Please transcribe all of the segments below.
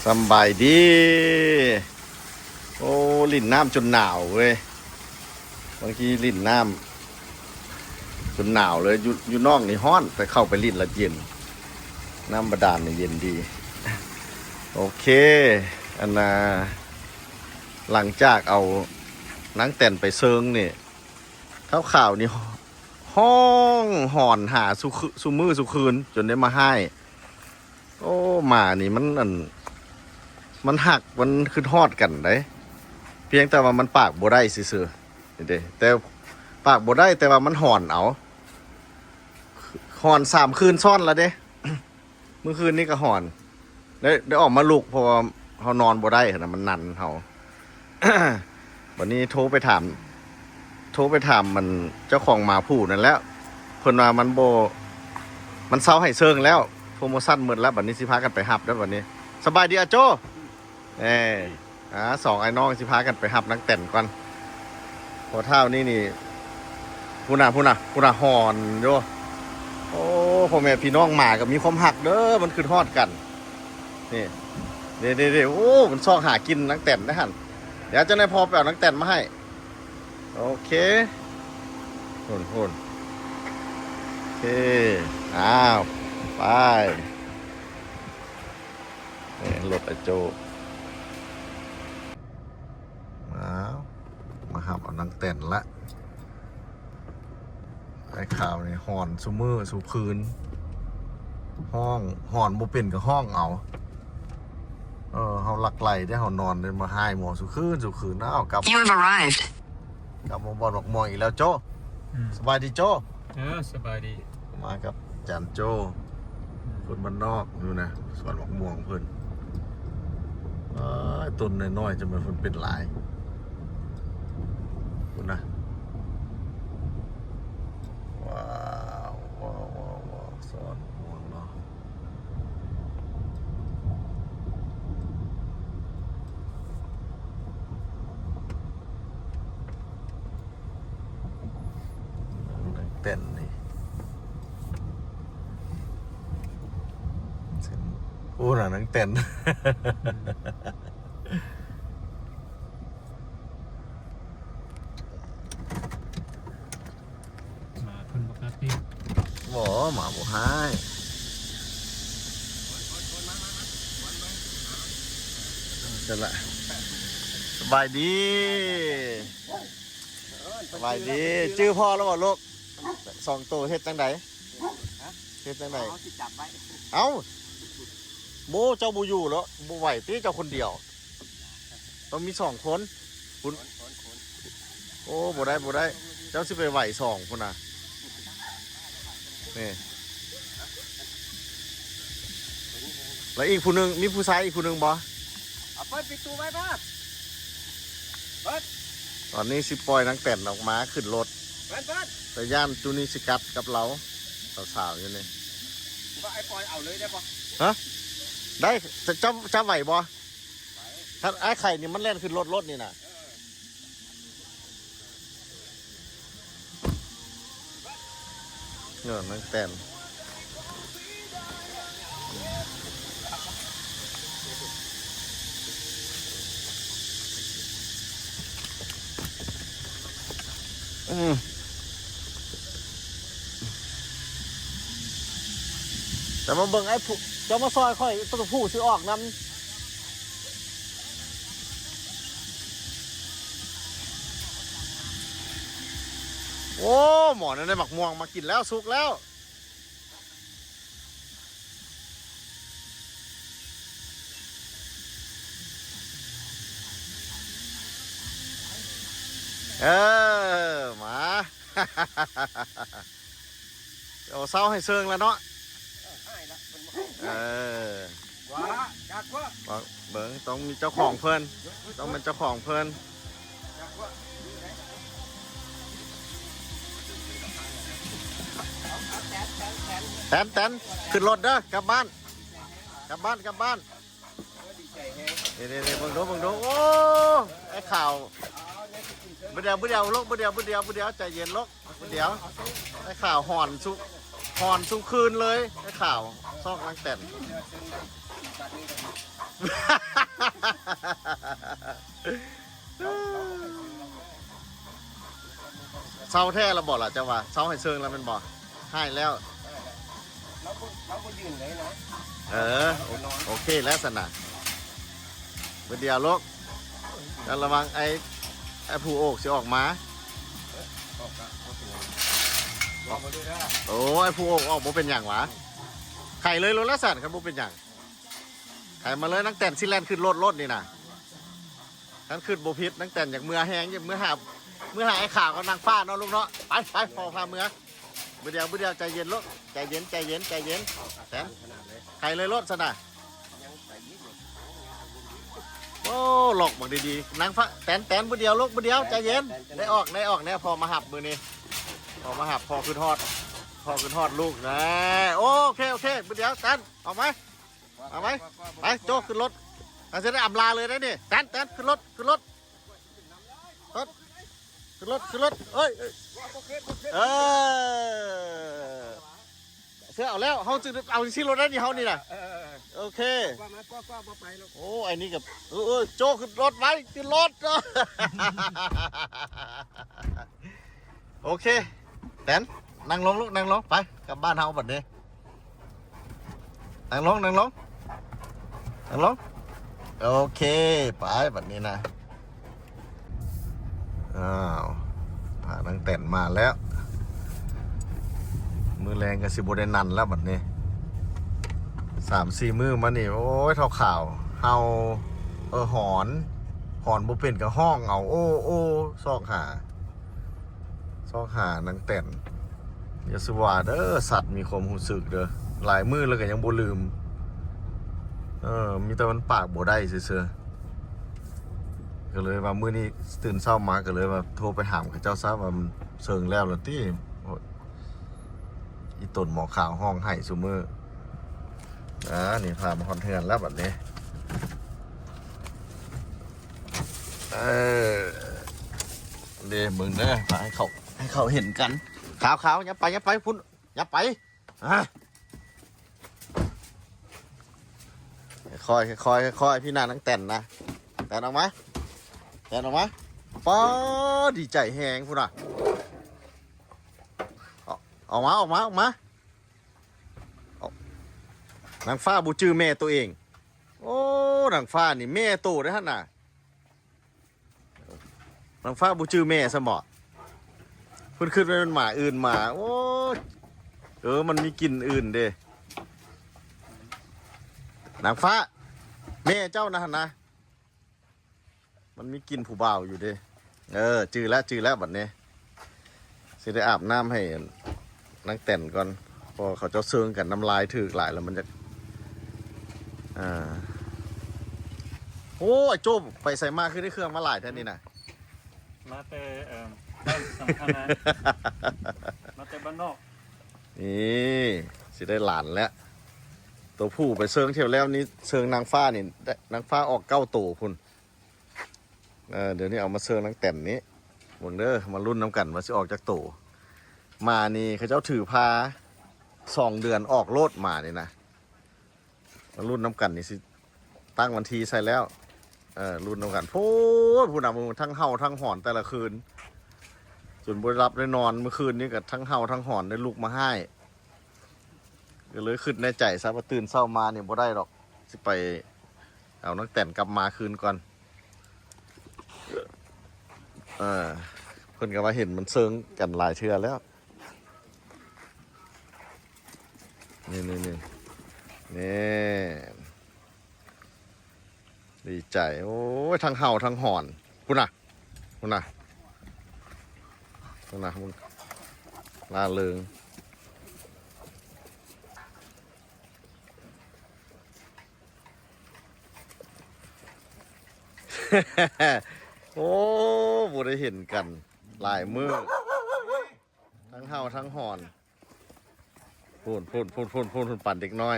สบายดีโอ้ลิ่นน้ำจนหนาวเว้ยบางทีลิ่นน้ำจนหนาวเลยอยู่นอกนี่ฮ้อนแต่เข้าไปลิ่นละเย็นน้ำบาดาลเนี่ยเย็นดีโอเคอันน่ะหลังจากเอานังแต่นไปเซิงนี่ข่าวนี่ห้องห่อนหาสุมือสุคืนจนได้มาให้โอ้หมานี่มันหักมันคือทอดกันได้เพียงแต่ว่ามันปากบ่ได้ซื่อๆนี่เด้แต่ปากบ่ได้แต่ว่ามันห่อนเอาห่อน3 คืนซ้อนแล้วเด้ เมื่อคืนนี้ก็ห่อนได้ออกมาลุกเพราะว่าเขานอนบ่ได้นะมันนันเขา วันนี้โทรไปถามมันเจ้าของหมาผู้นั่นแล้วเพิ่นว่ามันเซาให้เซิงแล้วโปรโมชั่นหมดแล้วบัดนี้สิพากันไปฮับแล้วบัดนี้สบายดีอาโจสองไอ้น้องสิพากันไปฮับนักแต่นก่อนพอเท่านี้นี่พูน่ะหอนโยโอ้พ่อแม่พี่น้องหมากับมีความหักเด้อมันคือทอดกันนี่เดี๋ยวโอ้มันซอกหากินนักแต่นนะฮะเดี๋ยวจะได้พอไปเอานักแต่นมาให้โอเคโหนโอเคอ้าวไปรถไอโจมาหับเอานังแต่นละไอ้ข่าวนี่ห่อนซุมือสุคืนห้องห่อนบ่เป็นกับห้องเอาเขาหลักไหลได้เขานอนได้มาให้หมอสุคืนนะเอากลับ You have arrived กลับมาบอลบอกมองอีกแล้วโจสบายดีโจสบายดีมากับจันโจคนบ้านนอกอยู่นะสวนบอกม่วงเพิ่นต้นน้อยๆจะมันเป็นหลายคุณนะว้าวสวนม่วงเนาะเต้นนี่โอ้หนังเต้นมาคนปกติบ่หมาบ่ให้เสร็จละสบายดีชื่อพ่อแล้วบ่ลูก2 ตัวเฮ็ดจังไดเอ้าโบเจ้าบูอยู่แล้วบูไหวตีเจ้าคนเดียวต้องมี2 คนคุณโอ้บ่ได้เจ้าสิไปไหว2คนน่ะนี่แล้วอีกผู้นึงมีผู้ชายอีกผู้นึงบ่เปิดปิดตู้ไว้ป่ะตอนนี้สิปล่อยนังแต่นออกมาขึ้นรถเปิดแต่ย่านจูนิสิกัดกับเราสาวๆอยู่นี่ว่าไอ้ปอยเอาเลยได้ป่ะฮะได้แต่เจ้าไหวบ่ถ้าไอ้ไข่นี่มันเล่นขึ้นรถนี่น่ะนังแต่นแต่มาเบิ่งไอ้ผู้เจ้ามาซอยค่อยตัวผู้ซื้อออกนำโอ้หมอนั่นได้หมักม่วงมากินแล้วสุกแล้วมา เอาเศร้าให้เซิงแล้วเนาะว้าจากว่าเบิ้งต้องมีเจ้าของเพิ่นต้องเป็นเจ้าของเพิ่นแตนขึ้นรถเด้อกลับบ้านเดี๋ยวเบิ่งดูโอ้ไอ้ข่าวบ่เดียวลูกบ่เดียวใจเย็นลูกบ่เดียวไอ้ข่าวห่อนสุคืนเลยไอ้ข่าวซอกนังแต่น เศร้าแท้แล้วบอกล่ะจังหวะเศร้าให้เซิงแล้วมันบอกให้แล้ว เราก็ยืนเลยนะ เออโอเคแล้วสนะเดียวลูกแล้วระวังไอ้ผู้โอกสิออกมา ออกละออกมาด้วยนะ โอ้ไอ้ผู้โอกออกบ่เป็นอย่างหวะไข่เลยรถละสันครับบ่เป็นอย่างไข่มาเลยนังแต่นซิแลนขึ้นรถนี่นะท่านขึ้นบ่พิษนังแต่นอย่างเมื่อแห้งอย่างเมื่อหาไอ้ข่าวกับนางฟ้าเนาะลูกเนาะไปพอพาเมื่อเดียวใจเย็นลูกใจเย็นแต่น ขนาดเลย ไข่เลยรถสนะ ยังใส่ยิ่ง โอ้หลอกบอกดีๆนางฟ้าแตนเดียวลูกเดียวใจเย็นได้ออกเนี่ยพอมาหับมือนี้พอมาหับพอขึ้นทอดลูกนะโอเคเดียวแตนออกไหมไปโจ๊กขึ้นรถเราจะได้อำลาเลยนะนี่แตนขึ้นรถขึ้นรถเอ้ยเออเสื้อเอาแล้วเขาจะเอาชิ้นรถได้ดิเขานี่นะโอเค ว่ามาก็ไปแล้ว โอ้ไอ้นี่กับโจ๊กขึ้นรถไว้ขึ้นรถ โอเคแตนนั่งลงลูกนั่งลงไปกลับบ้านเฮาบัดนี้นั่งลงโอเคไปบัดนี้นะอ้าวพานังแต่นมาแล้วมือแรงกับสิบได้นันแล้วบัดนี้3-4 มือมานี่โอ้ยเท่าข่าวเฮาหอนบ่เป็นกับห้องเอาโอ้ซอกหานังแต่นอย่าสว่าเด้อสัตว์มีความรู้สึกเด้อหลายมือแล้วก็ยังบ่ลืมมีแต่มันปากบ่ได้ซื่อๆก็เลยว่ามื้อนี้ตื่นเช้ามาก็เลยว่าโทรไปถามเขาเจ้าซะว่ามันเชิงแล้วล่ะติอีต้นหมอขาวห้องไห้ซุมื้อนี่พามาฮอนเทือนแล้วบัดนี้เดี๋ยวมึงเด้อมาให้เขาเห็นกันขาวอย่าไปพุ่นอย่าไปค่อยพี่นานังแต่นนะแต่นออกมาป้าดีใจแหงพุ่นออกมานางฟ้าบูจื้อแม่ตัวเองโอ้นางฟ้านี่แม่โตได้ฮะน่ะนางฟ้าบูจื้อแม่สมอเพิ่นขึ้นไปเป็นหมาอื่นมาโอ้มันมีกลิ่นอื่นเด้นางฟ้าแม่เจ้านะฮะนะมันมีกลิ่นผู้บ่าวอยู่เด้จื้อแล้วบัดนี้สิได้อาบน้ำให้นางแต่นก่อนพอเขาเจ้าเซิงกันน้ำลายถือหลายแล้วมันจะโอ้ไอ้โจ้ไปใส่มากขึ้นได้เครื่องมาหลายท่านนี่นะ มาแต่บ้านสำคัญนะมาแต่บ้านนอก นี่สิได้หลานแล้วตัวผู้ไปเซิงเที่ยวแล้วนี้เซิงนางฟ้านี่นางฟ้าออก9 ตัวพุ่นเดี๋ยวนี้เอามาเซิงนางแต่นนี้หมดเด้อมารุ่นน้ำกันว่าสิออกจากตัวมานี่เขาเจ้าถือพา2 เดือนออกโลดมานี่นะมารุ่นน้ำกันนี่สิตั้งวันทีใส่แล้วรุ่นน้ำกันพูดนำทั้งเห่าทั้งหอนแต่ละคืนจนบริรับได้นอนเมื่อคืนนี้กับทั้งเห่าทั้งหอนได้ลุกมาให้ก็เลยขึ้นในใจซะว่าตื่นเช้ามาเนี่ยบ่ได้หรอกสิไปเอานักแต่นกลับมาคืนก่อนเพิ่นก็ว่าเห็นมันเซิงกันหลายเทื่อแล้วนี่ดีใจโอ้ยทั้งเห่าทั้งหอนคุณน่ะมึงล่าเริง โอ้บ่ได้เห็นกันหลายมือทั้งเห่าทั้งหอนพูนปั่นเด็กน้อย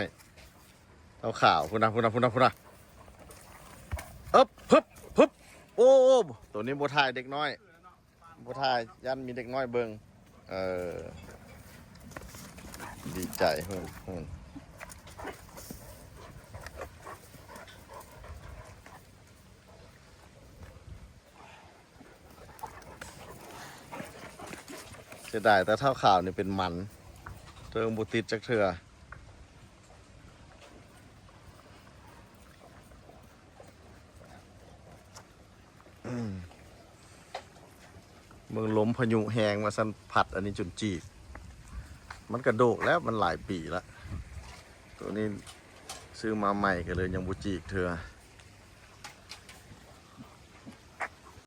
เอาข่าวพูนนะฮึบโอ้ตัวนี้บัวทายเด็กน้อยบัวทายยันมีเด็กน้อยเบิงดีใจหุ่น จะได้แต่เท่าข่าวนี่เป็นมันเติมบุติดจักเถื่อเมืองล้มพายุแหงมาสันผัดอันนี้จนจีบมันกระโดกแล้วมันหลายปีแล้วตัวนี้ซื้อมาใหม่ก็เลยยังบุจีกเถื่อ